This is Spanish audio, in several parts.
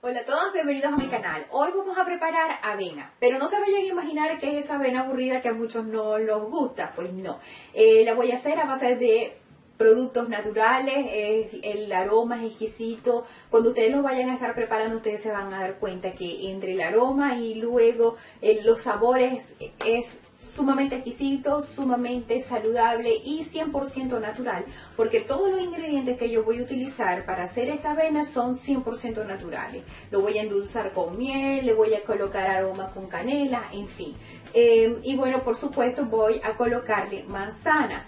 Hola a todos, bienvenidos a mi canal. Hoy vamos a preparar avena, pero no se vayan a imaginar que es esa avena aburrida que a muchos no les gusta, pues no. La voy a hacer a base de productos naturales, el aroma es exquisito. Cuando ustedes lo vayan a estar preparando, ustedes se van a dar cuenta que entre el aroma y luego los sabores es sumamente exquisito, sumamente saludable y 100% natural, porque todos los ingredientes que yo voy a utilizar para hacer esta avena son 100% naturales. Lo voy a endulzar con miel, le voy a colocar aroma con canela, en fin. Y bueno, por supuesto voy a colocarle manzana.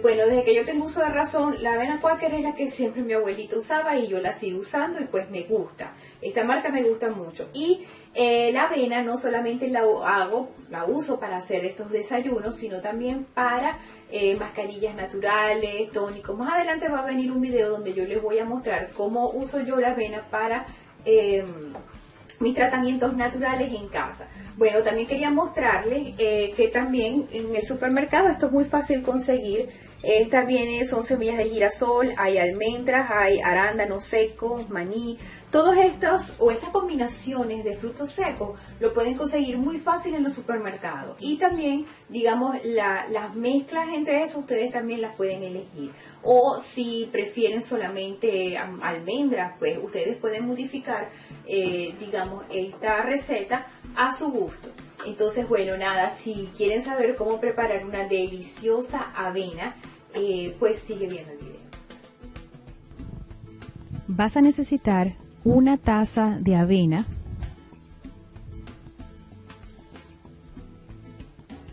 Bueno, desde que yo tengo uso de razón, la avena Quaker es la que siempre mi abuelita usaba y yo la sigo usando y pues me gusta. Esta marca me gusta mucho. Y la avena no solamente la uso para hacer estos desayunos, sino también para mascarillas naturales, tónicos. Más adelante va a venir un video donde yo les voy a mostrar cómo uso yo la avena para mis tratamientos naturales en casa. Bueno, también quería mostrarles que también en el supermercado esto es muy fácil conseguir. Estas son semillas de girasol, hay almendras, hay arándanos secos, maní. Todos estos o estas combinaciones de frutos secos lo pueden conseguir muy fácil en los supermercados. Y también, digamos, las mezclas entre eso ustedes también las pueden elegir. O si prefieren solamente almendras, pues ustedes pueden modificar, digamos, esta receta a su gusto. Entonces, bueno, nada, si quieren saber cómo preparar una deliciosa avena, pues sigue viendo el video. Vas a necesitar una taza de avena,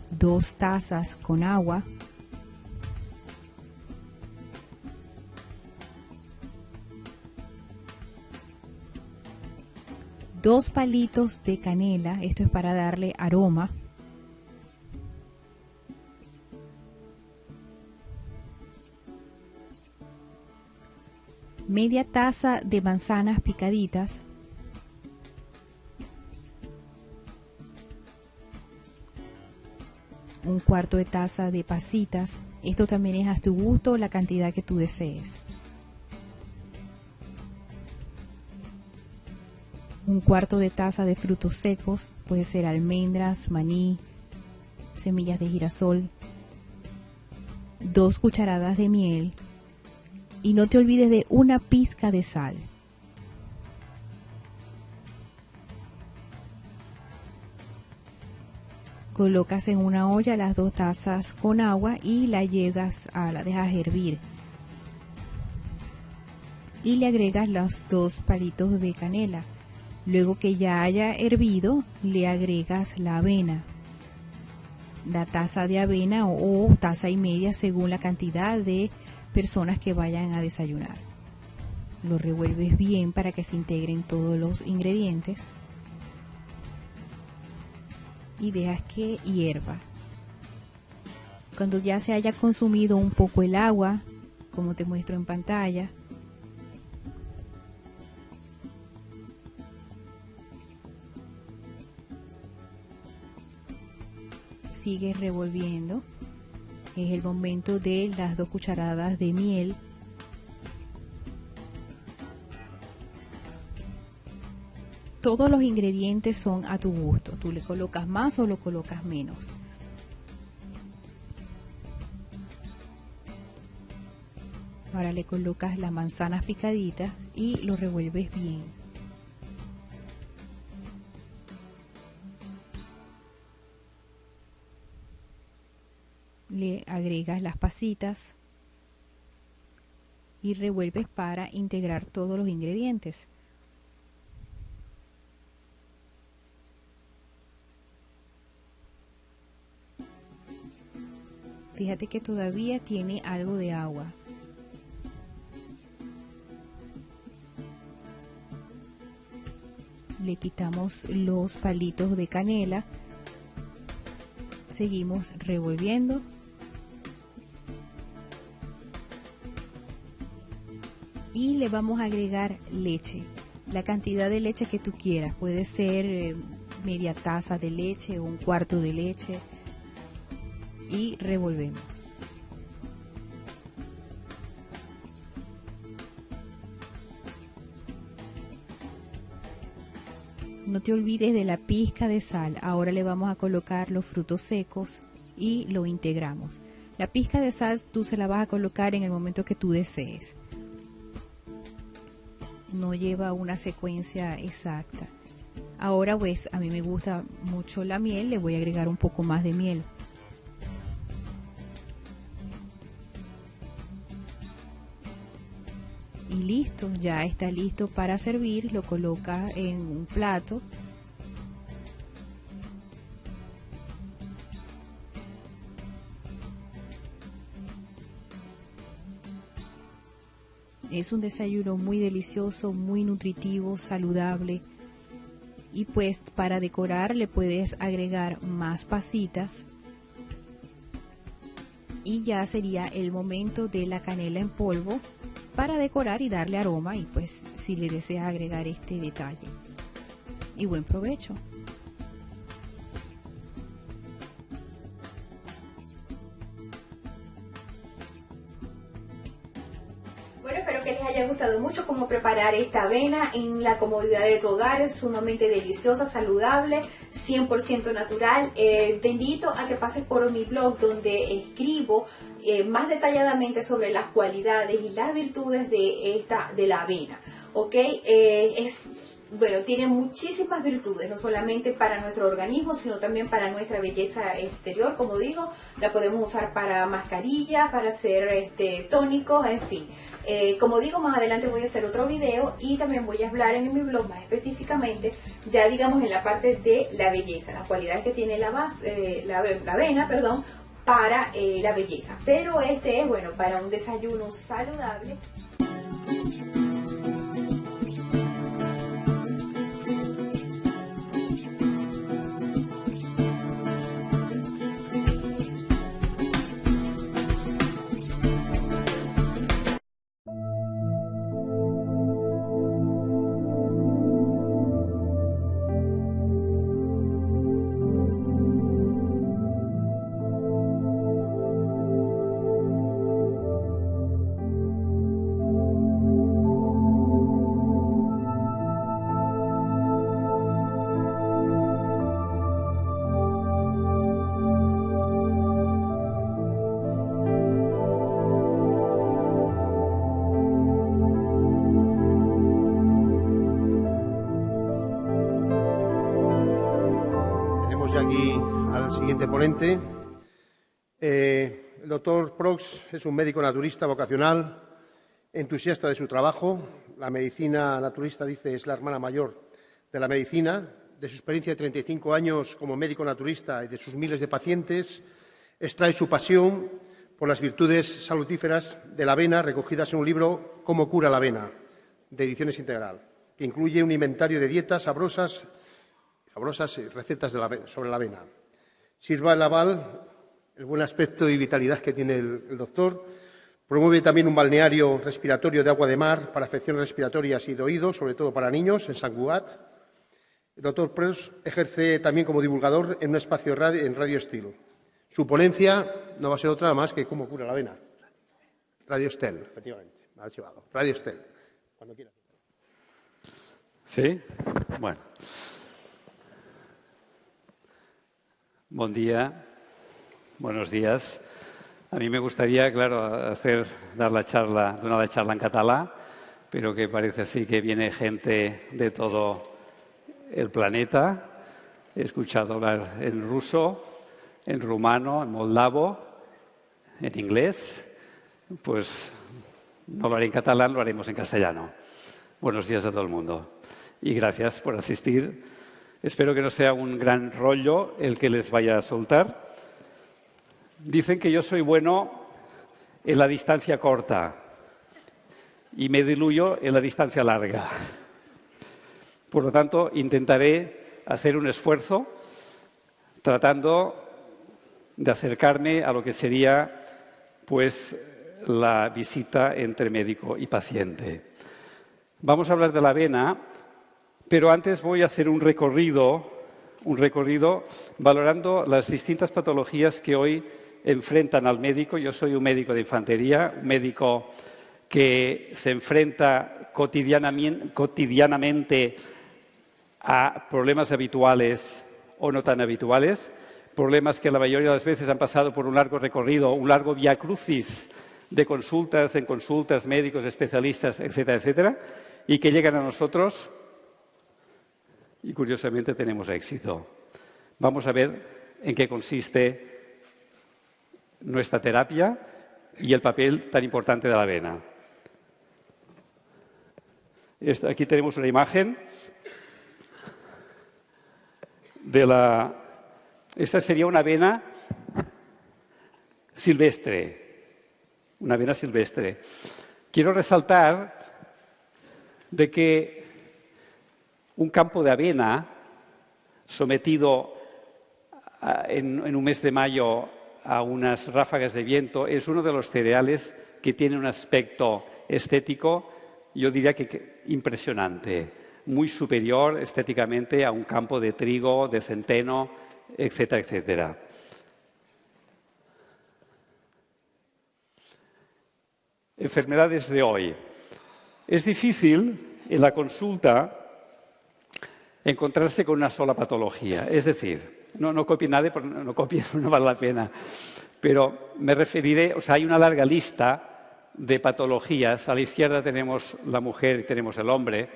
2 tazas con agua, 2 palitos de canela, esto es para darle aroma, media taza de manzanas picaditas, un cuarto de taza de pasitas, esto también es a tu gusto, la cantidad que tú desees, un cuarto de taza de frutos secos, puede ser almendras, maní, semillas de girasol, 2 cucharadas de miel, y no te olvides de una pizca de sal. Colocas en una olla las 2 tazas con agua y la dejas hervir. Y le agregas los 2 palitos de canela. Luego que ya haya hervido, le agregas la avena. La taza de avena o taza y media según la cantidad de personas que vayan a desayunar. Lo revuelves bien para que se integren todos los ingredientes y dejas que hierva. Cuando ya se haya consumido un poco el agua, como te muestro en pantalla, sigues revolviendo. Es el momento de las 2 cucharadas de miel. Todos los ingredientes son a tu gusto. Tú le colocas más o lo colocas menos. Ahora le colocas las manzanas picaditas y lo revuelves bien. Le agregas las pasitas y revuelves para integrar todos los ingredientes. Fíjate que todavía tiene algo de agua. Le quitamos los palitos de canela. Seguimos revolviendo. Y le vamos a agregar leche, la cantidad de leche que tú quieras, puede ser media taza de leche o un cuarto de leche, y revolvemos. No te olvides de la pizca de sal. Ahora le vamos a colocar los frutos secos y lo integramos. La pizca de sal tú se la vas a colocar en el momento que tú desees. No lleva una secuencia exacta. Ahora pues a mí me gusta mucho la miel, le voy a agregar un poco más de miel. Y listo, ya está listo para servir, lo coloca en un plato. Es un desayuno muy delicioso, muy nutritivo, saludable. Y pues para decorar le puedes agregar más pasitas. Y ya sería el momento de la canela en polvo para decorar y darle aroma. Y pues si le deseas agregar este detalle. Y buen provecho. Bueno, espero que les haya gustado mucho cómo preparar esta avena en la comodidad de tu hogar. Es sumamente deliciosa, saludable, 100% natural. Te invito a que pases por mi blog donde escribo más detalladamente sobre las cualidades y las virtudes de la avena. ¿Ok? Bueno, tiene muchísimas virtudes, no solamente para nuestro organismo, sino también para nuestra belleza exterior. Como digo, la podemos usar para mascarillas, para hacer tónicos, en fin. Como digo, más adelante voy a hacer otro video y también voy a hablar en mi blog más específicamente, ya digamos en la parte de la belleza, las cualidades que tiene la avena, para la belleza. Pero es, bueno, para un desayuno saludable. Aquí al siguiente ponente. El doctor Prox es un médico naturista vocacional, entusiasta de su trabajo. La medicina naturista, dice, es la hermana mayor de la medicina. De su experiencia de 35 años como médico naturista y de sus miles de pacientes, extrae su pasión por las virtudes salutíferas de la avena, recogidas en un libro, Cómo cura la avena, de Ediciones Integral, que incluye un inventario de dietas sabrosas recetas sobre la avena. Sirva el aval, el buen aspecto y vitalidad que tiene el doctor. Promueve también un balneario respiratorio de agua de mar para afecciones respiratorias y de oído, sobre todo para niños, en Sant Cugat. El doctor Prox ejerce también como divulgador en un espacio en Radio Estil. Su ponencia no va a ser otra más que Cómo cura la avena. Radio Estel, efectivamente. Me ha archivado. Radio Estel. Cuando quieras. Sí? Bueno. Bon día, buenos días. A mí me gustaría, claro, donar la charla en catalán, pero que parece así que viene gente de todo el planeta. He escuchado hablar en ruso, en rumano, en moldavo, en inglés. Pues no lo haré en catalán, lo haremos en castellano. Buenos días a todo el mundo y gracias por asistir. Espero que no sea un gran rollo el que les vaya a soltar. Dicen que yo soy bueno en la distancia corta y me diluyo en la distancia larga. Por lo tanto, intentaré hacer un esfuerzo tratando de acercarme a lo que sería, pues, la visita entre médico y paciente. Vamos a hablar de la avena. Pero antes voy a hacer un recorrido valorando las distintas patologías que hoy enfrentan al médico. Yo soy un médico de infantería, un médico que se enfrenta cotidianamente a problemas habituales o no tan habituales, problemas que la mayoría de las veces han pasado por un largo recorrido, un largo vía crucis de consultas en consultas, médicos, especialistas, etcétera, etcétera, y que llegan a nosotros y curiosamente tenemos éxito. Vamos a ver en qué consiste nuestra terapia y el papel tan importante de la avena. Aquí tenemos una imagen de la... Esta sería una avena silvestre. Una avena silvestre. Quiero resaltar de que un campo de avena sometido en un mes de mayo a unas ráfagas de viento es uno de los cereales que tiene un aspecto estético, yo diría que impresionante, muy superior estéticamente a un campo de trigo, de centeno, etcétera, etcétera. Enfermedades de hoy. Es difícil en la consulta encontrarse con una sola patología. Es decir, no copien nada, no copien, no vale la pena. Pero me referiré, o sea, hay una larga lista de patologías. A la izquierda tenemos la mujer y tenemos el hombre,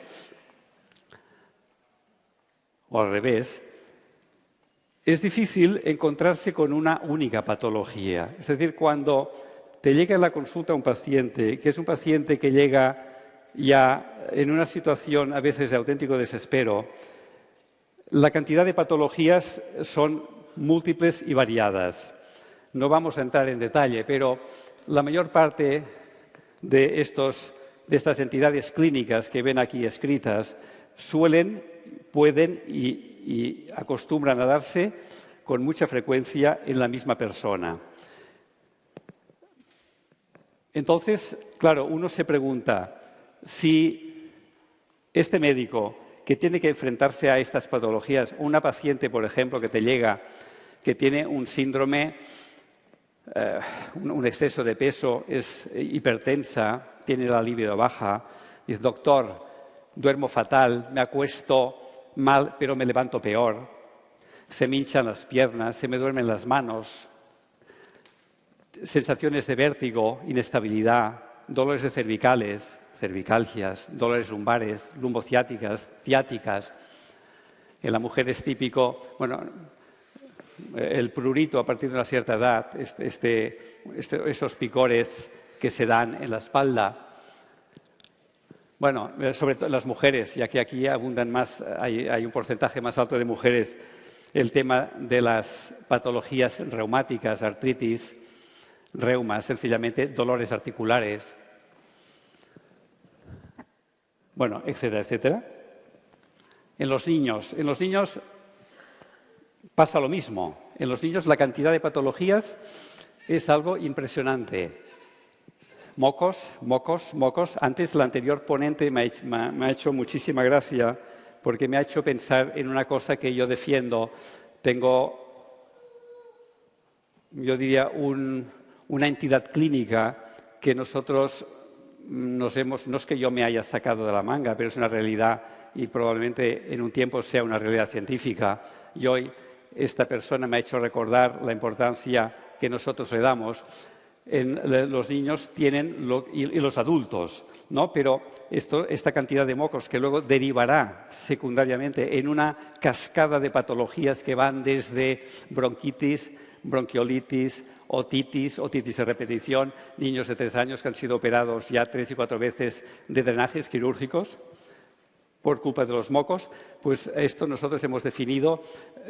o al revés. Es difícil encontrarse con una única patología. Es decir, cuando te llega a la consulta un paciente, que es un paciente que llega ya en una situación a veces de auténtico desespero, la cantidad de patologías son múltiples y variadas. No vamos a entrar en detalle, pero la mayor parte de estas entidades clínicas que ven aquí escritas pueden y acostumbran a darse con mucha frecuencia en la misma persona. Entonces, claro, uno se pregunta si este médico que tiene que enfrentarse a estas patologías, una paciente, por ejemplo, que te llega, que tiene un síndrome, un exceso de peso, es hipertensa, tiene la libido baja, dice, doctor, duermo fatal, me acuesto mal, pero me levanto peor, se me hinchan las piernas, se me duermen las manos, sensaciones de vértigo, inestabilidad, dolores de cervicalgias, dolores lumbares, lumbociáticas, ciáticas. En la mujer es típico, bueno, el prurito a partir de una cierta edad, esos picores que se dan en la espalda. Bueno, sobre todo las mujeres, ya que aquí abundan más, hay un porcentaje más alto de mujeres, el tema de las patologías reumáticas, artritis, reumas, sencillamente dolores articulares, bueno, etcétera, etcétera. En los niños pasa lo mismo. En los niños la cantidad de patologías es algo impresionante. Mocos. Antes la anterior ponente me ha hecho muchísima gracia porque me ha hecho pensar en una cosa que yo defiendo. Tengo, yo diría, una entidad clínica que nosotros no es que yo me haya sacado de la manga, pero es una realidad y probablemente en un tiempo sea una realidad científica. Y hoy esta persona me ha hecho recordar la importancia que nosotros le damos. Los niños tienen y los adultos, ¿no? Pero esta cantidad de mocos que luego derivará secundariamente en una cascada de patologías que van desde bronquitis, bronquiolitis, otitis de repetición, niños de 3 años que han sido operados ya 3 y 4 veces de drenajes quirúrgicos por culpa de los mocos, pues esto nosotros hemos definido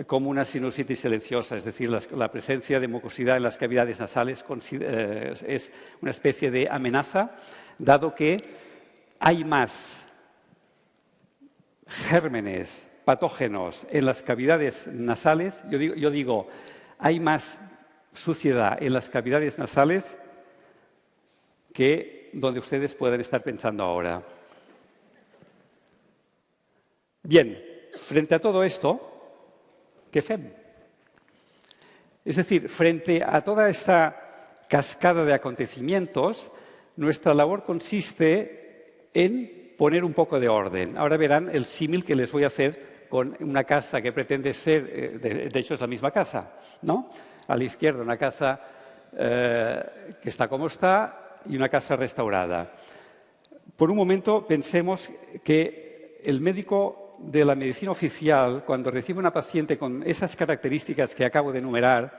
como una sinusitis silenciosa, es decir, la presencia de mucosidad en las cavidades nasales es una especie de amenaza, dado que hay más gérmenes patógenos en las cavidades nasales, yo digo, hay más suciedad en las cavidades nasales que donde ustedes pueden estar pensando ahora. Bien, frente a todo esto, ¿qué fem? Es decir, frente a toda esta cascada de acontecimientos, nuestra labor consiste en poner un poco de orden. Ahora verán el símil que les voy a hacer con una casa que pretende ser, de hecho es la misma casa, ¿no? A la izquierda una casa que está como está y una casa restaurada. Por un momento pensemos que el médico de la medicina oficial, cuando recibe una paciente con esas características que acabo de enumerar,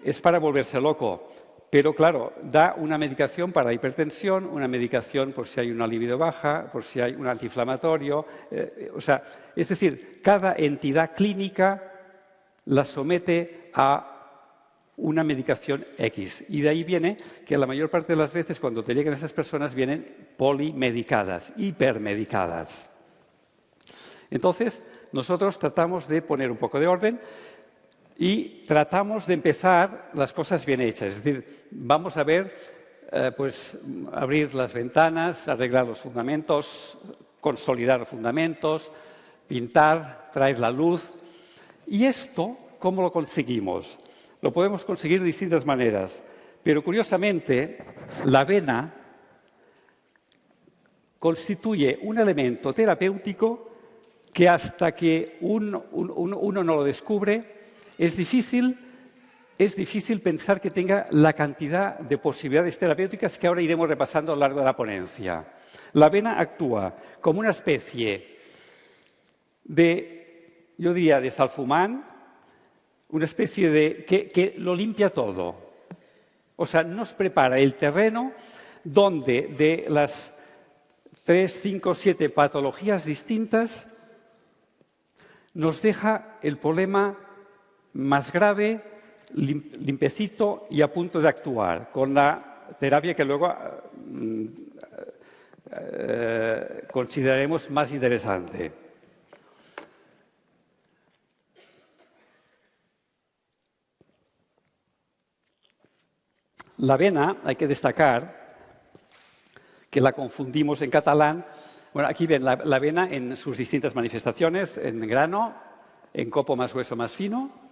es para volverse loco. Pero, claro, da una medicación para la hipertensión, una medicación por si hay una libido baja, por si hay un antiinflamatorio. Es decir, cada entidad clínica la somete a una medicación X. Y de ahí viene que la mayor parte de las veces cuando te llegan esas personas vienen polimedicadas, hipermedicadas. Entonces, nosotros tratamos de poner un poco de orden y tratamos de empezar las cosas bien hechas. Es decir, vamos a ver, abrir las ventanas, arreglar los fundamentos, consolidar los fundamentos, pintar, traer la luz. ¿Y esto cómo lo conseguimos? Lo podemos conseguir de distintas maneras, pero curiosamente la vena constituye un elemento terapéutico que hasta que uno no lo descubre es difícil pensar que tenga la cantidad de posibilidades terapéuticas que ahora iremos repasando a lo largo de la ponencia. La vena actúa como una especie de, yo diría, de salfumán, una especie de que lo limpia todo. O sea, nos prepara el terreno donde de las 3, 5, 7 patologías distintas nos deja el problema más grave, limpecito y a punto de actuar, con la terapia que luego consideraremos más interesante. La vena, hay que destacar que la confundimos en catalán. Bueno, aquí ven la vena en sus distintas manifestaciones, en grano, en copo más grueso, más fino.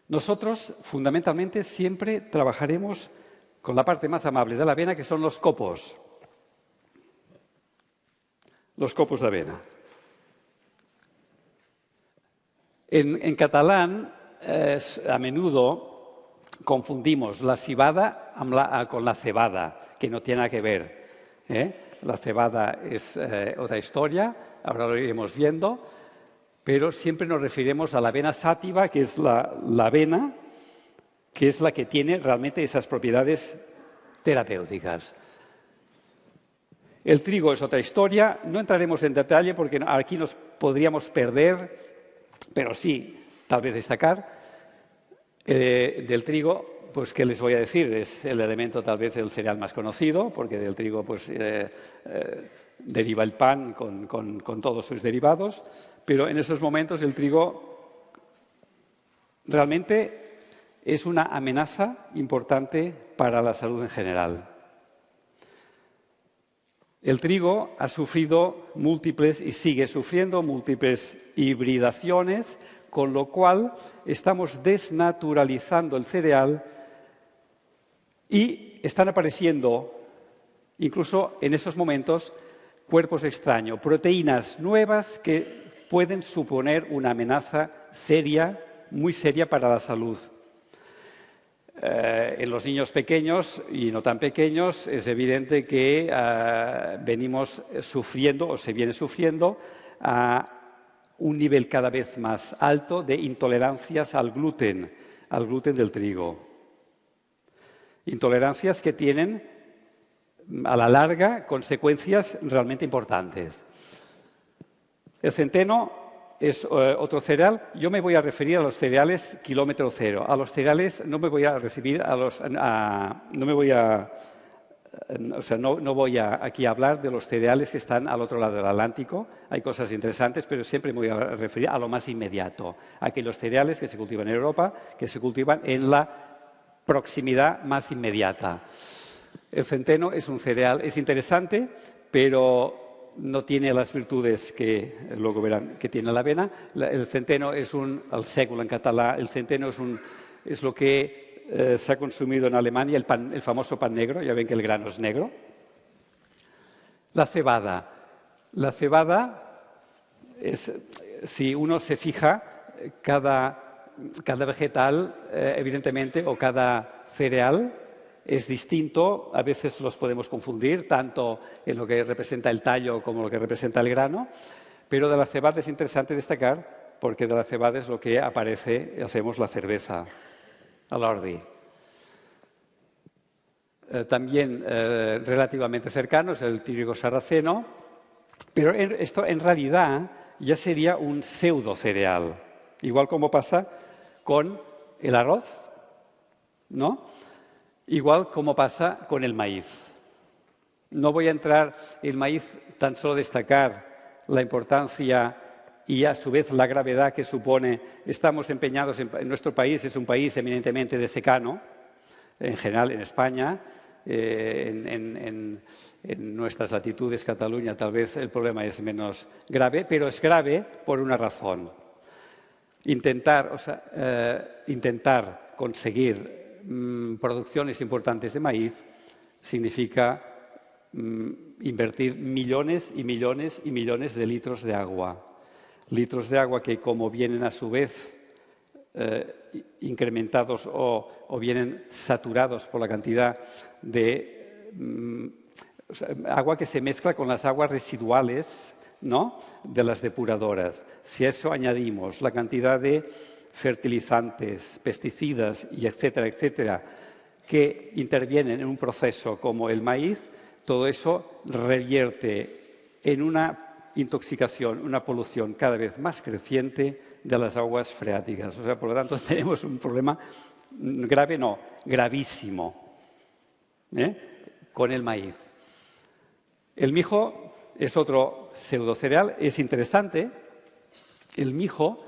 Nosotros, fundamentalmente, siempre trabajaremos con la parte más amable de la vena, que son los copos. Los copos de vena. En catalán, a menudo confundimos la cibada con la cebada, que no tiene nada que ver. La cebada es otra historia, ahora lo iremos viendo, pero siempre nos referiremos a la vena sativa, que es la vena que es la que tiene realmente esas propiedades terapéuticas. El trigo es otra historia, no entraremos en detalle porque aquí nos podríamos perder, pero sí, tal vez destacar. Del trigo, pues, ¿qué les voy a decir? Es el elemento, tal vez, el cereal más conocido, porque del trigo, pues, deriva el pan con todos sus derivados, pero en esos momentos el trigo realmente es una amenaza importante para la salud en general. El trigo ha sufrido múltiples y sigue sufriendo múltiples hibridaciones, con lo cual estamos desnaturalizando el cereal y están apareciendo, incluso en esos momentos, cuerpos extraños, proteínas nuevas que pueden suponer una amenaza seria, muy seria para la salud. En los niños pequeños y no tan pequeños es evidente que venimos sufriendo o se viene sufriendo a un nivel cada vez más alto de intolerancias al gluten del trigo. Intolerancias que tienen a la larga consecuencias realmente importantes. El centeno es otro cereal. Yo me voy a referir a los cereales kilómetro cero. A los cereales no me voy a referir no voy aquí a hablar de los cereales que están al otro lado del Atlántico. Hay cosas interesantes, pero siempre me voy a referir a lo más inmediato. Aquellos cereales que se cultivan en Europa, que se cultivan en la proximidad más inmediata. El centeno es un cereal, es interesante, pero no tiene las virtudes que luego verán que tiene la avena. El centeno es el sègol en català, el centeno es lo que se ha consumido en Alemania, el famoso pan negro, ya ven que el grano es negro. La cebada. La cebada es, si uno se fija, cada vegetal, evidentemente, o cada cereal es distinto. A veces los podemos confundir, tanto en lo que representa el tallo como lo que representa el grano. Pero de la cebada es interesante destacar, porque de la cebada es lo que aparece, hacemos la cerveza, al ordi. También relativamente cercano es el trigo sarraceno, pero esto en realidad ya sería un pseudo cereal, igual como pasa con el arroz, ¿no? Igual como pasa con el maíz. No voy a entrar en el maíz, tan solo destacar la importancia y a su vez la gravedad que supone. Estamos empeñados en nuestro país, es un país eminentemente de secano, en general en España. En nuestras latitudes, Cataluña, tal vez el problema es menos grave, pero es grave por una razón. Intentar conseguir producciones importantes de maíz significa invertir millones y millones y millones de litros de agua. Litros de agua que, como vienen a su vez incrementados o vienen saturados por la cantidad de agua que se mezcla con las aguas residuales, ¿no?, de las depuradoras. Si a eso añadimos la cantidad de fertilizantes, pesticidas y etcétera, etcétera, que intervienen en un proceso como el maíz, todo eso revierte en una intoxicación, una polución cada vez más creciente de las aguas freáticas. O sea, por lo tanto, tenemos un problema grave, no, gravísimo, con el maíz. El mijo es otro pseudocereal, es interesante. El mijo,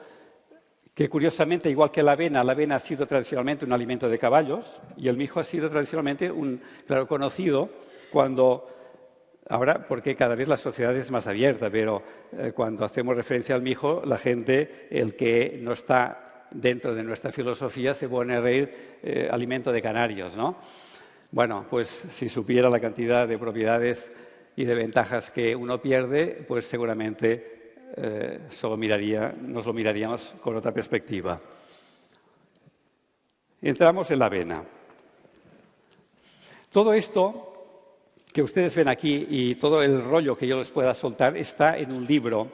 que curiosamente, igual que la avena ha sido tradicionalmente un alimento de caballos, y el mijo ha sido tradicionalmente claro, conocido cuando... Ahora, porque cada vez la sociedad es más abierta, pero cuando hacemos referencia al mijo, la gente, el que no está dentro de nuestra filosofía, se pone a reír, alimento de canarios, ¿no? Bueno, pues si supiera la cantidad de propiedades y de ventajas que uno pierde, pues seguramente nos lo miraríamos con otra perspectiva. Entramos en la avena. Todo esto que ustedes ven aquí y todo el rollo que yo les pueda soltar está en un libro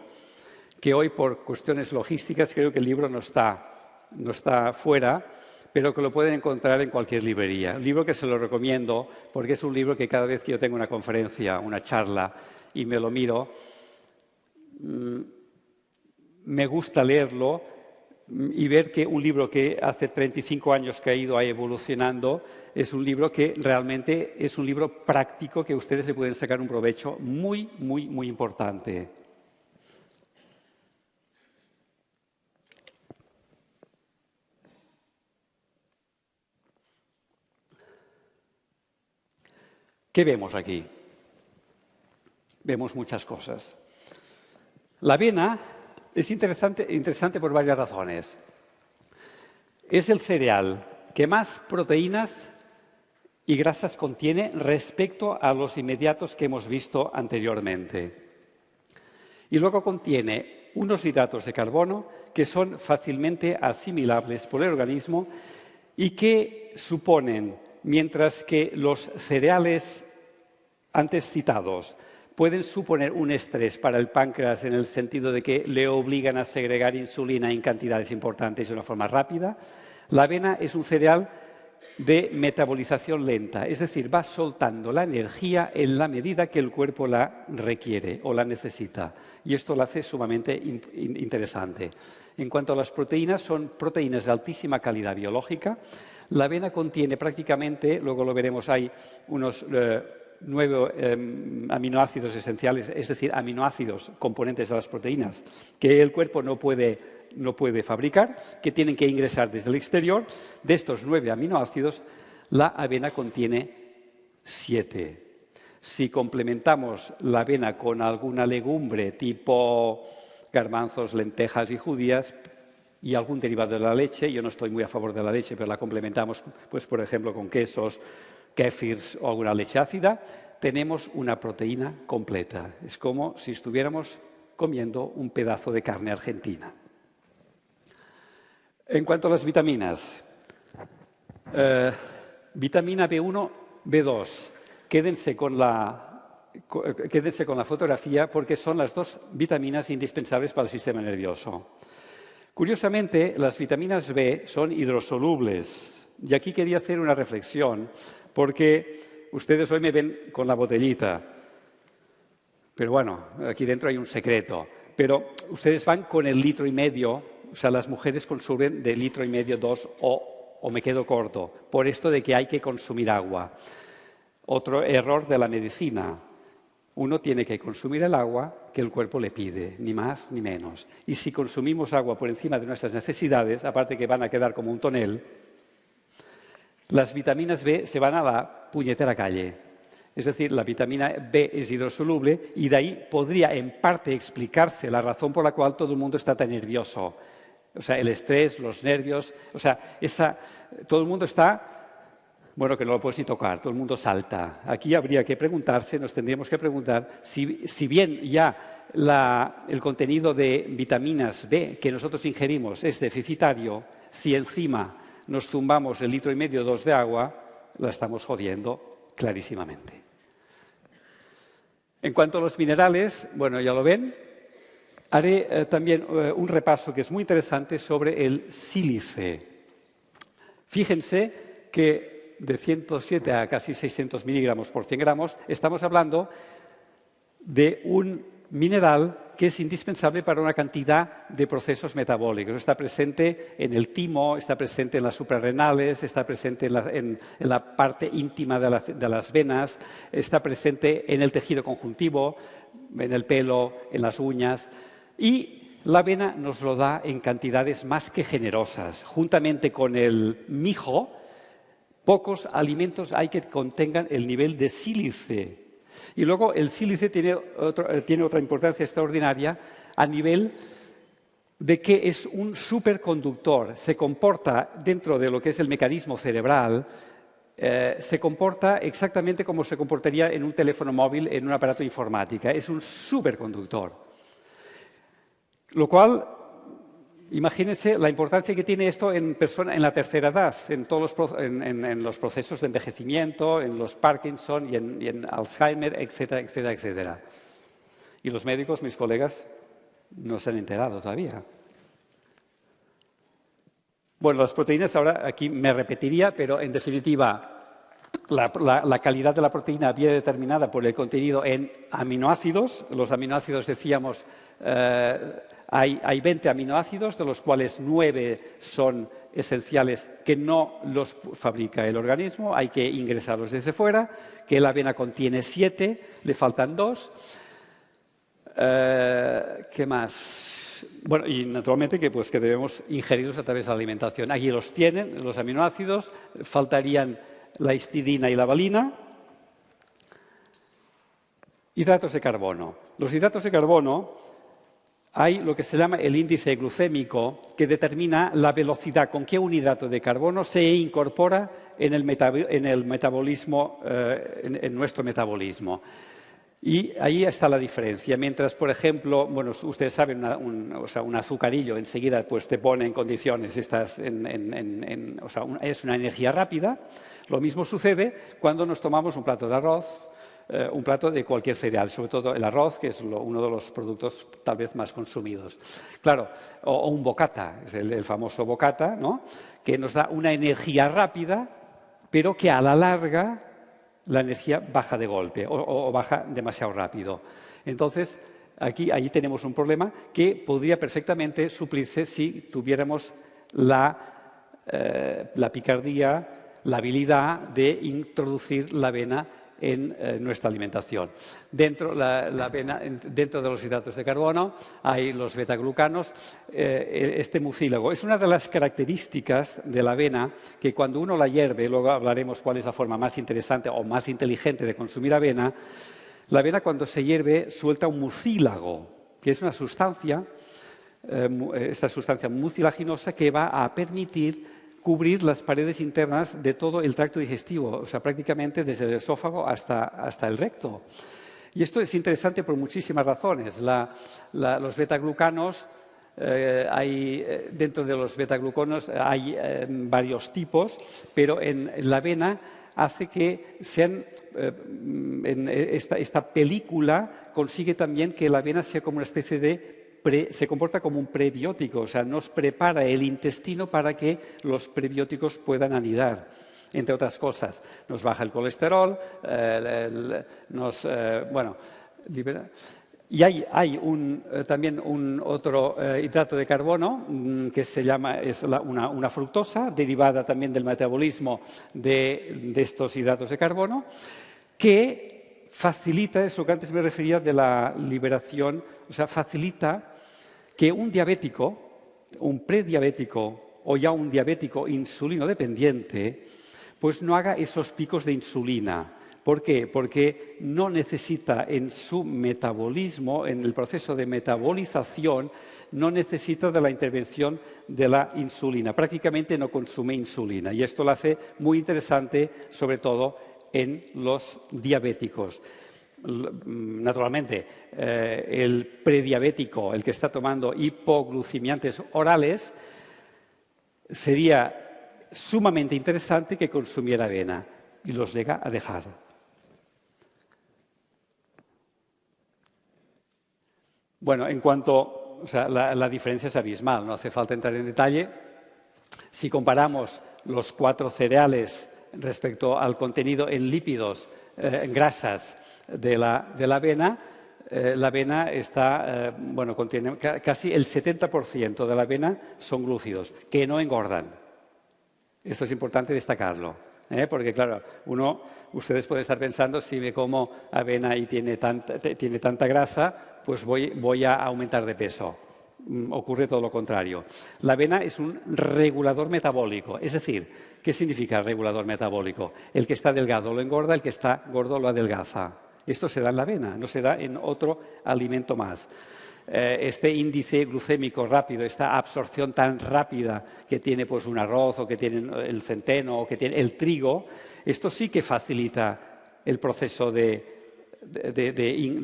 que hoy, por cuestiones logísticas, creo que el libro no está fuera, pero que lo pueden encontrar en cualquier librería. Un libro que se lo recomiendo porque es un libro que cada vez que yo tengo una conferencia, una charla y me lo miro, me gusta leerlo y ver que un libro que hace 35 años que ha ido evolucionando es un libro que realmente es un libro práctico que ustedes le pueden sacar un provecho muy, muy, muy importante. ¿Qué vemos aquí? Vemos muchas cosas. La avena es interesante por varias razones. Es el cereal que más proteínas y grasas contiene respecto a los inmediatos que hemos visto anteriormente. Y luego contiene unos hidratos de carbono que son fácilmente asimilables por el organismo y que suponen, mientras que los cereales antes citados pueden suponer un estrés para el páncreas en el sentido de que le obligan a segregar insulina en cantidades importantes de una forma rápida, la avena es un cereal de metabolización lenta, es decir, va soltando la energía en la medida que el cuerpo la requiere o la necesita. Y esto lo hace sumamente interesante. En cuanto a las proteínas, son proteínas de altísima calidad biológica. La avena contiene prácticamente, luego lo veremos, hay unos 9 aminoácidos esenciales, es decir, aminoácidos componentes de las proteínas, que el cuerpo no puede fabricar, que tienen que ingresar desde el exterior. De estos 9 aminoácidos, la avena contiene 7. Si complementamos la avena con alguna legumbre tipo garbanzos, lentejas y judías y algún derivado de la leche, yo no estoy muy a favor de la leche, pero la complementamos, pues, por ejemplo, con quesos, kéfirs o alguna leche ácida, tenemos una proteína completa. Es como si estuviéramos comiendo un pedazo de carne argentina. En cuanto a las vitaminas, vitamina B1, B2, quédense con la fotografía porque son las dos vitaminas indispensables para el sistema nervioso. Curiosamente, las vitaminas B son hidrosolubles. Y aquí quería hacer una reflexión, porque ustedes hoy me ven con la botellita. Pero bueno, aquí dentro hay un secreto. Pero ustedes van con el 1,5 litros, o sea, las mujeres consumen de 1,5 litros, 2, o me quedo corto, por esto de que hay que consumir agua. Otro error de la medicina. Uno tiene que consumir el agua que el cuerpo le pide, ni más ni menos. Y si consumimos agua por encima de nuestras necesidades, aparte que van a quedar como un tonel, las vitaminas B se van a la puñetera calle. Es decir, la vitamina B es hidrosoluble y de ahí podría en parte explicarse la razón por la cual todo el mundo está tan nervioso. O sea, el estrés, los nervios, o sea, todo el mundo está... Bueno, que no lo puedes ni tocar, todo el mundo salta. Aquí habría que preguntarse, nos tendríamos que preguntar, si bien ya el contenido de vitaminas B que nosotros ingerimos es deficitario, si encima nos zumbamos 1,5 litros, 2 de agua, la estamos jodiendo clarísimamente. En cuanto a los minerales, bueno, ya lo ven, haré también un repaso que es muy interesante sobre el sílice. Fíjense que de 107 a casi 600 miligramos por 100 gramos, estamos hablando de un mineral que es indispensable para una cantidad de procesos metabólicos. Está presente en el timo, está presente en las suprarrenales, está presente en la parte íntima de las venas, está presente en el tejido conjuntivo, en el pelo, en las uñas. Y la avena nos lo da en cantidades más que generosas. Juntamente con el mijo, pocos alimentos hay que contengan el nivel de sílice. Y luego el sílice tiene otra importancia extraordinaria a nivel de que es un superconductor. Se comporta dentro de lo que es el mecanismo cerebral, se comporta exactamente como se comportaría en un teléfono móvil, en un aparato informática. Es un superconductor. Lo cual... Imagínense la importancia que tiene esto en la tercera edad, en los procesos de envejecimiento, en los Parkinson y en Alzheimer, etcétera, etcétera, etcétera. Y los médicos, mis colegas, no se han enterado todavía. Bueno, las proteínas, ahora aquí me repetiría, pero en definitiva, la calidad de la proteína viene determinada por el contenido en aminoácidos. Los aminoácidos, decíamos... Hay 20 aminoácidos, de los cuales 9 son esenciales que no los fabrica el organismo, hay que ingresarlos desde fuera, que la avena contiene 7, le faltan 2. ¿Qué más? Bueno, y naturalmente que debemos ingerirlos a través de la alimentación. Aquí los tienen, los aminoácidos, faltarían la histidina y la valina. Hidratos de carbono. Los hidratos de carbono... Hay lo que se llama el índice glucémico, que determina la velocidad con que un hidrato de carbono se incorpora en el metabolismo, en nuestro metabolismo. Y ahí está la diferencia. Mientras, por ejemplo, bueno, ustedes saben, un azucarillo enseguida pues, te pone en condiciones, es una energía rápida. Lo mismo sucede cuando nos tomamos un plato de arroz, un plato de cualquier cereal, sobre todo el arroz, que es uno de los productos tal vez más consumidos. Claro, o un bocata, es el famoso bocata, ¿no? Que nos da una energía rápida, pero que a la larga la energía baja de golpe o baja demasiado rápido. Entonces, ahí tenemos un problema que podría perfectamente suplirse si tuviéramos la picardía, la habilidad de introducir la avena en nuestra alimentación. Dentro de los hidratos de carbono hay los betaglucanos, este mucílago. Es una de las características de la avena que cuando uno la hierve, luego hablaremos cuál es la forma más interesante o más inteligente de consumir avena, la avena cuando se hierve suelta un mucílago, que es una sustancia, esta sustancia mucilaginosa que va a permitir cubrir las paredes internas de todo el tracto digestivo, o sea, prácticamente desde el esófago hasta el recto. Y esto es interesante por muchísimas razones. Los betaglucanos, dentro de los betaglucanos hay varios tipos, pero en la avena hace que sean, esta película consigue también que la avena sea como una especie de se comporta como un prebiótico, o sea, nos prepara el intestino para que los prebióticos puedan anidar, entre otras cosas. Nos baja el colesterol, libera. Y hay también un otro hidrato de carbono que es una fructosa, derivada también del metabolismo de estos hidratos de carbono, que facilita, eso que antes me refería de la liberación, o sea, facilita que un diabético, un prediabético o ya un diabético insulino dependiente, pues no haga esos picos de insulina. ¿Por qué? Porque no necesita en su metabolismo, en el proceso de metabolización, no necesita de la intervención de la insulina. Prácticamente no consume insulina y esto lo hace muy interesante, sobre todo en los diabéticos. Naturalmente, el prediabético, el que está tomando hipoglucemiantes orales, sería sumamente interesante que consumiera avena y los llega a dejar. Bueno, en cuanto, o sea, la diferencia es abismal, no hace falta entrar en detalle. Si comparamos los 4 cereales respecto al contenido en lípidos, en grasas de la avena, la avena está, contiene casi el 70% de la avena son glúcidos, que no engordan. Esto es importante destacarlo, porque claro, ustedes pueden estar pensando, si me como avena y tiene tanta grasa, pues voy a aumentar de peso. Ocurre todo lo contrario. La avena es un regulador metabólico, es decir, ¿qué significa regulador metabólico? El que está delgado lo engorda, el que está gordo lo adelgaza. Esto se da en la avena, no se da en otro alimento más. Este índice glucémico rápido, esta absorción tan rápida que tiene pues, un arroz o que tiene el centeno o que tiene el trigo, esto sí que facilita el proceso de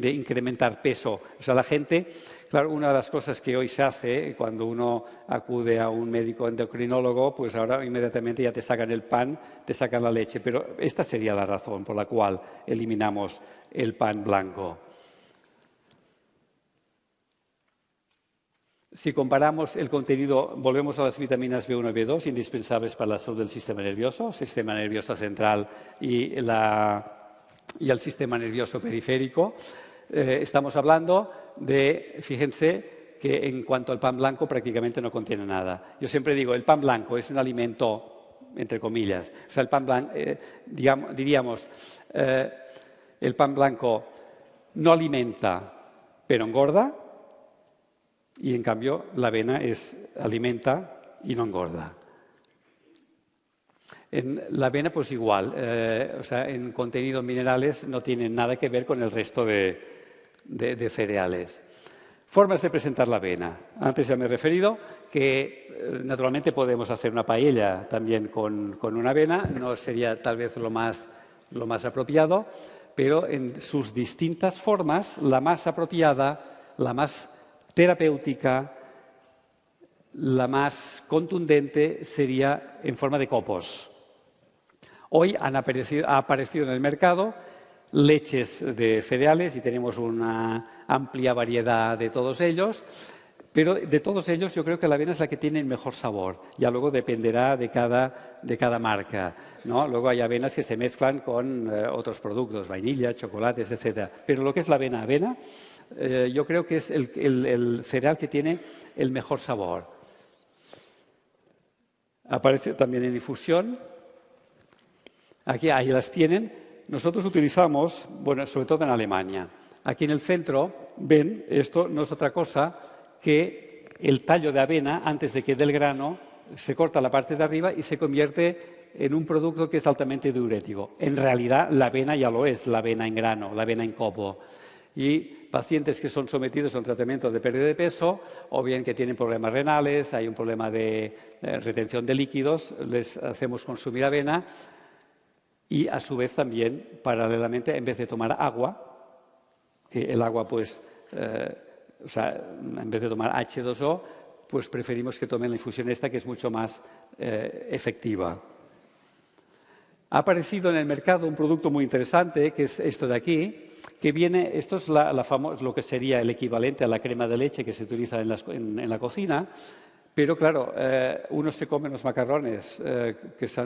incrementar peso. O sea, la gente, claro, una de las cosas que hoy se hace cuando uno acude a un médico endocrinólogo, pues ahora inmediatamente ya te sacan el pan, te sacan la leche, pero esta sería la razón por la cual eliminamos el pan blanco. Si comparamos el contenido, volvemos a las vitaminas B1 y B2, indispensables para la salud del sistema nervioso central y el sistema nervioso periférico. Estamos hablando de, fíjense, que en cuanto al pan blanco prácticamente no contiene nada. Yo siempre digo, el pan blanco es un alimento, entre comillas. O sea, el pan blanco, diríamos, el pan blanco no alimenta, pero engorda. Y en cambio la avena alimenta y no engorda. En la avena pues igual, o sea, en contenidos minerales no tiene nada que ver con el resto de cereales. Formas de presentar la avena. Antes ya me he referido que naturalmente podemos hacer una paella también con una avena, no sería tal vez lo más apropiado, pero en sus distintas formas, la más apropiada, la más terapéutica, la más contundente sería en forma de copos. Hoy ha aparecido en el mercado leches de cereales y tenemos una amplia variedad de todos ellos, pero de todos ellos yo creo que la avena es la que tiene el mejor sabor. Ya luego dependerá de cada marca, ¿no? Luego hay avenas que se mezclan con otros productos, vainilla, chocolates, etc. Pero lo que es la avena, yo creo que es el cereal que tiene el mejor sabor. Aparece también en infusión. Ahí las tienen. Nosotros utilizamos, sobre todo en Alemania. Aquí en el centro, ven, esto no es otra cosa que el tallo de avena, antes de que dé el grano, se corta la parte de arriba y se convierte en un producto que es altamente diurético. En realidad, la avena ya lo es, la avena en grano, la avena en copo. Y pacientes que son sometidos a un tratamiento de pérdida de peso, o bien que tienen problemas renales, hay un problema de retención de líquidos, les hacemos consumir avena y, a su vez, también, paralelamente, en vez de tomar agua, que el agua, pues, o sea, en vez de tomar H2O, pues preferimos que tomen la infusión esta, que es mucho más efectiva. Ha aparecido en el mercado un producto muy interesante, que es esto de aquí, que viene, esto es lo que sería el equivalente a la crema de leche que se utiliza en la cocina, pero claro, uno se come los macarrones que se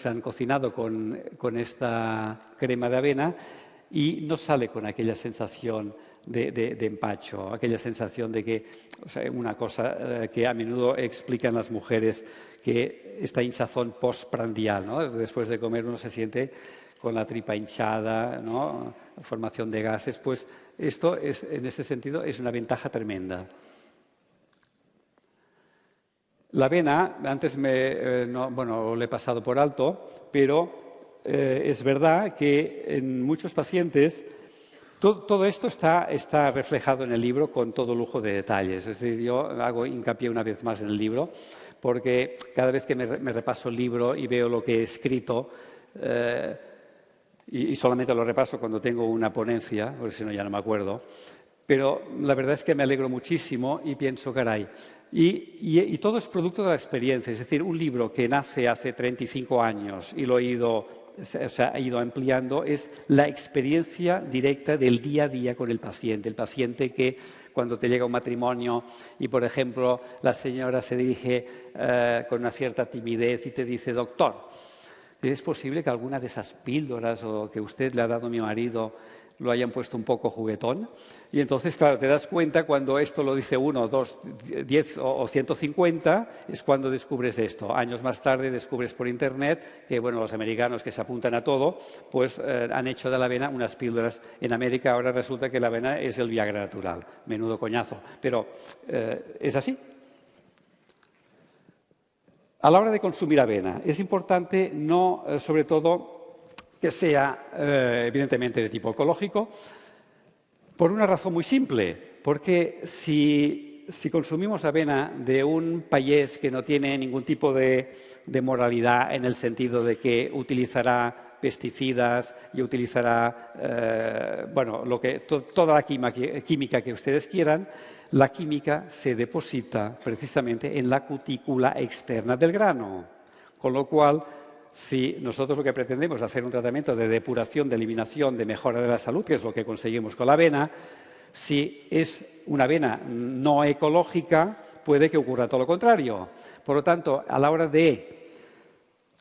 han cocinado con esta crema de avena y no sale con aquella sensación de empacho, aquella sensación de que, o sea, una cosa que a menudo explican las mujeres, que esta hinchazón postprandial, ¿no? Después de comer uno se siente con la tripa hinchada, ¿no? Formación de gases, pues esto es, en ese sentido, es una ventaja tremenda. La avena, antes lo he pasado por alto, pero es verdad que en muchos pacientes todo esto está reflejado en el libro con todo lujo de detalles. Es decir, yo hago hincapié una vez más en el libro, porque cada vez que me repaso el libro y veo lo que he escrito, y solamente lo repaso cuando tengo una ponencia, porque si no ya no me acuerdo, pero la verdad es que me alegro muchísimo y pienso, caray, y todo es producto de la experiencia. Es decir, un libro que nace hace 35 años y lo ha ido ampliando, es la experiencia directa del día a día con el paciente. El paciente que cuando te llega un matrimonio y, por ejemplo, la señora se dirige con una cierta timidez y te dice, doctor, ¿es posible que alguna de esas píldoras o que usted le ha dado a mi marido lo hayan puesto un poco juguetón? Y entonces, claro, te das cuenta cuando esto lo dice 1, 2, 10 o 150, es cuando descubres esto. Años más tarde descubres por Internet que, bueno, los americanos que se apuntan a todo, pues han hecho de la avena unas píldoras. En América ahora resulta que la avena es el Viagra natural. Menudo coñazo. Pero es así. A la hora de consumir avena, es importante sobre todo, que sea evidentemente de tipo ecológico, por una razón muy simple, porque si consumimos avena de un país que no tiene ningún tipo de moralidad en el sentido de que utilizará pesticidas y utilizará toda la química que ustedes quieran, la química se deposita precisamente en la cutícula externa del grano, con lo cual, si nosotros lo que pretendemos es hacer un tratamiento de depuración, de eliminación, de mejora de la salud, que es lo que conseguimos con la avena, si es una avena no ecológica, puede que ocurra todo lo contrario. Por lo tanto, a la hora de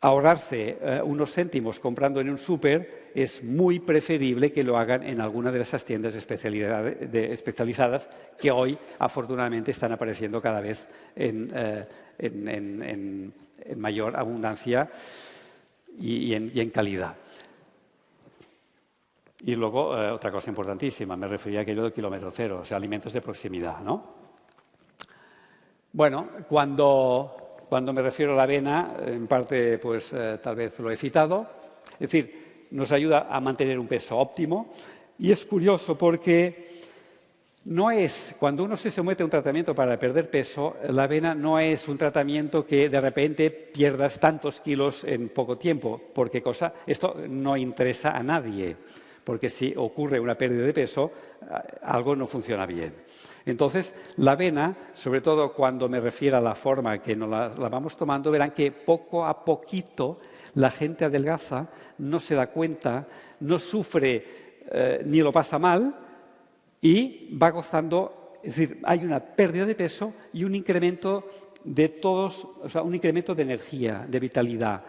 ahorrarse unos céntimos comprando en un súper, es muy preferible que lo hagan en alguna de esas tiendas especializadas que hoy, afortunadamente, están apareciendo cada vez en mayor abundancia y en calidad. Y luego, otra cosa importantísima, me refería a aquello del kilómetro cero, o sea, alimentos de proximidad, ¿no? Bueno, cuando me refiero a la avena, en parte, pues tal vez lo he citado, es decir, nos ayuda a mantener un peso óptimo y es curioso porque cuando uno se somete a un tratamiento para perder peso, la avena no es un tratamiento que de repente pierdas tantos kilos en poco tiempo, porque esto no interesa a nadie, porque si ocurre una pérdida de peso, algo no funciona bien. Entonces, la avena, sobre todo cuando me refiero a la forma que nos la vamos tomando, verán que poco a poquito la gente adelgaza, no se da cuenta, no sufre ni lo pasa mal y va gozando, es decir, hay una pérdida de peso y un incremento un incremento de energía, de vitalidad.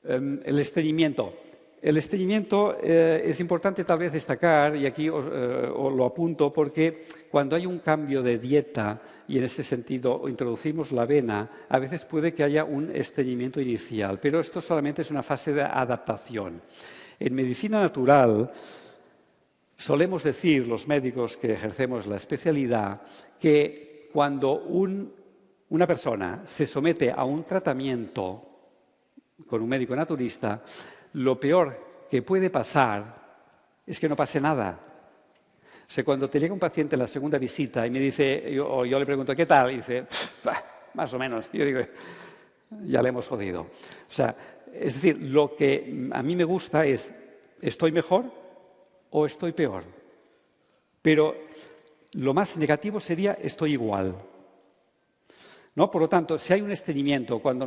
El estreñimiento. El estreñimiento es importante tal vez destacar, y aquí os lo apunto, porque cuando hay un cambio de dieta y en ese sentido introducimos la avena, a veces puede que haya un estreñimiento inicial, pero esto solamente es una fase de adaptación. En medicina natural solemos decir, los médicos que ejercemos la especialidad, que cuando una persona se somete a un tratamiento con un médico naturista, lo peor que puede pasar es que no pase nada. O sea, cuando te llega un paciente en la segunda visita y me dice, yo le pregunto, ¿qué tal? Y dice, más o menos. Y yo digo, ya le hemos jodido. O sea, es decir, lo que a mí me gusta es, ¿estoy mejor o estoy peor? Pero lo más negativo sería, estoy igual. ¿No? Por lo tanto, si hay un estreñimiento, cuando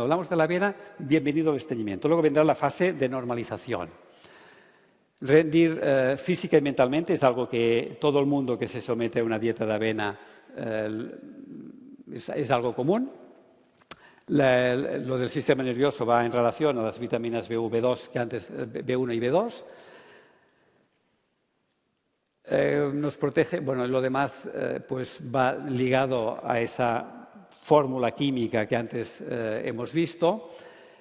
hablamos de la avena, bienvenido al estreñimiento. Luego vendrá la fase de normalización. Rendir física y mentalmente es algo que todo el mundo que se somete a una dieta de avena es algo común. Lo del sistema nervioso va en relación a las vitaminas B1 y B2. Nos protege, bueno, lo demás pues va ligado a esa fórmula química que antes hemos visto.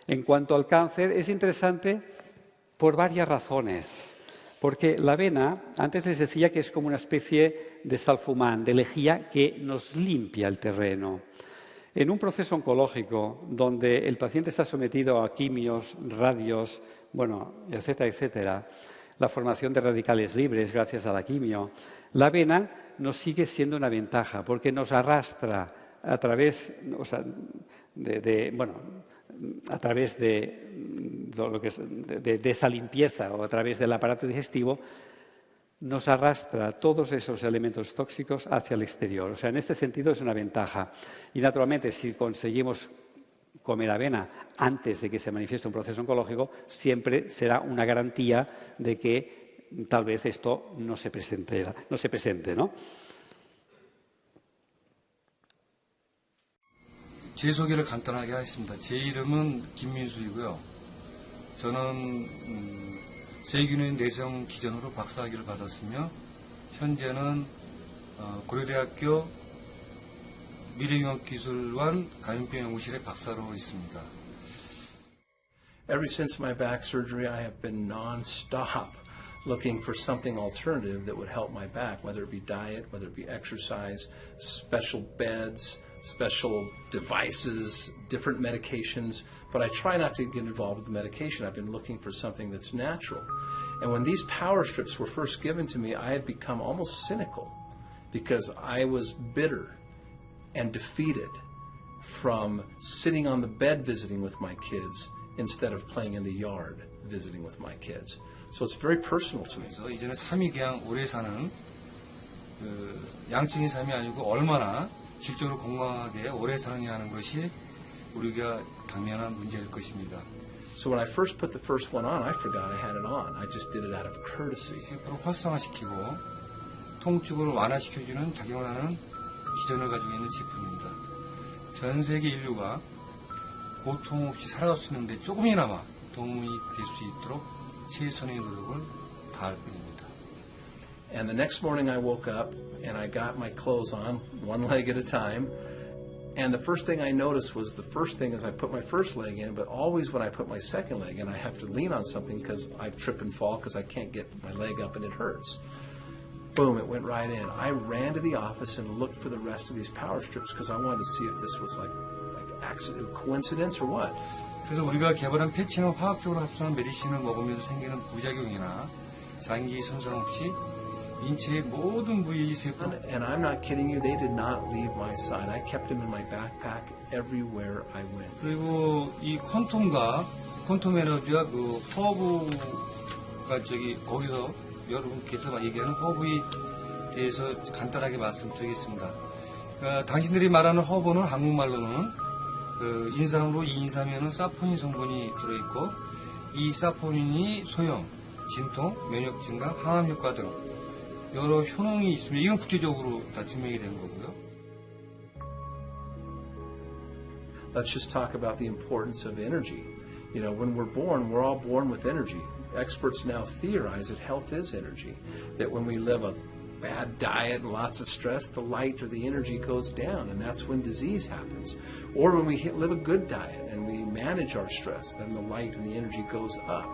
En cuanto al cáncer, es interesante por varias razones. Porque la avena, antes les decía que es como una especie de salfumán, de lejía que nos limpia el terreno. En un proceso oncológico donde el paciente está sometido a quimios, radios, bueno, etcétera, etcétera, la formación de radicales libres gracias a la quimio, la avena nos sigue siendo una ventaja porque nos arrastra a través, o sea, a través de esa limpieza o a través del aparato digestivo, nos arrastra todos esos elementos tóxicos hacia el exterior. O sea, en este sentido es una ventaja. Y naturalmente, si conseguimos comer avena antes de que se manifieste un proceso oncológico, siempre será una garantía de que tal vez esto no se presente, ¿no? 제 소개를 간단하게 하겠습니다. 제 이름은 김민수이고요. 저는 세균의 내성 기전으로 박사학위를 받았으며 현재는 고려대학교 미래융합기술원 감염병 연구실의 박사로 있습니다. Ever since my back surgery, I have been non-stop looking for something alternative that would help my back, whether it be diet, whether it be exercise, special beds, special devices, different medications, but I try not to get involved with the medication. I've been looking for something that's natural. And when these power strips were first given to me, I had become almost cynical because I was bitter and defeated from sitting on the bed visiting with my kids instead of playing in the yard visiting with my kids. So it's very personal to me. 그래서 이제는 삶이 그냥 오래 사는 양적인 삶이 아니고 얼마나 질적으로 건강하게 오래 사느냐 하는 것이 우리가 당면한 문제일 것입니다. So when I first put the first one on, I forgot I had it on. I just did it out of courtesy. 세포를 활성화시키고 통증을 완화시켜주는 작용을 하는 그 기전을 가지고 있는 제품입니다. 전 세계 인류가 고통 없이 살아갈 수 있는데 조금이나마 도움이 될 수 있도록 최선의 노력을 다할 뿐입니다. And the next morning I woke up and I got my clothes on, one leg at a time. And the first thing I noticed was the first thing is I put my first leg in, but always when I put my second leg in, I have to lean on something because I trip and fall because I can't get my leg up and it hurts. Boom, it went right in. I ran to the office and looked for the rest of these power strips because I wanted to see if this was like accident, coincidence or what. 그래서 우리가 개발한 패치는 화학적으로 합성한 메디신을 먹으면서 생기는 부작용이나 장기 손상 없이 인체의 모든 부위 세포. And I'm not kidding you, they did not leave my side. I kept them in my backpack everywhere I went. 그리고 이 콘톰 에너지와 그 허브가 거기서 여러분께서 얘기하는 허브에 대해서 간단하게 말씀드리겠습니다. 그러니까 당신들이 말하는 허브는 한국말로는 인삼으로 이인삼에는 사포닌 성분이 들어있고 이 사포닌이 소염, 진통, 면역 증가, 항암 효과 등 여러 효능이 있습니다. 이건 국제적으로 다 증명이 된 거고요. Let's just talk about the importance of energy. You know, when we're born, we're all born with energy. Experts now theorize that health is energy. That when we live a bad diet and lots of stress, the light or the energy goes down, and that's when disease happens. Or when we live a good diet and we manage our stress, then the light and the energy goes up.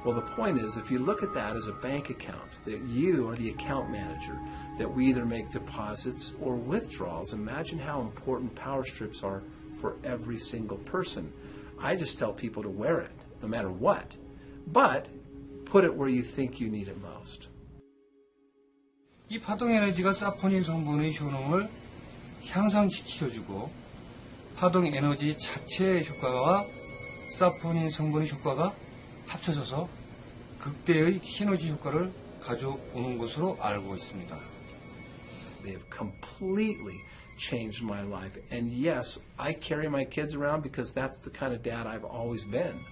Well, the point is, if you look at that as a bank account, that you are the account manager, that we either make deposits or withdrawals, imagine how important power strips are for every single person. I just tell people to wear it, no matter what, but put it where you think you need it most. 이 파동 에너지가 사포닌 성분의 효능을 향상시켜주고 파동 에너지 자체의 효과와 사포닌 성분의 효과가 합쳐져서 극대의 시너지 효과를 가져오는 것으로 알고 있습니다. They have completely changed my life. And yes, I carry my kids around because that's the kind of dad I've always been.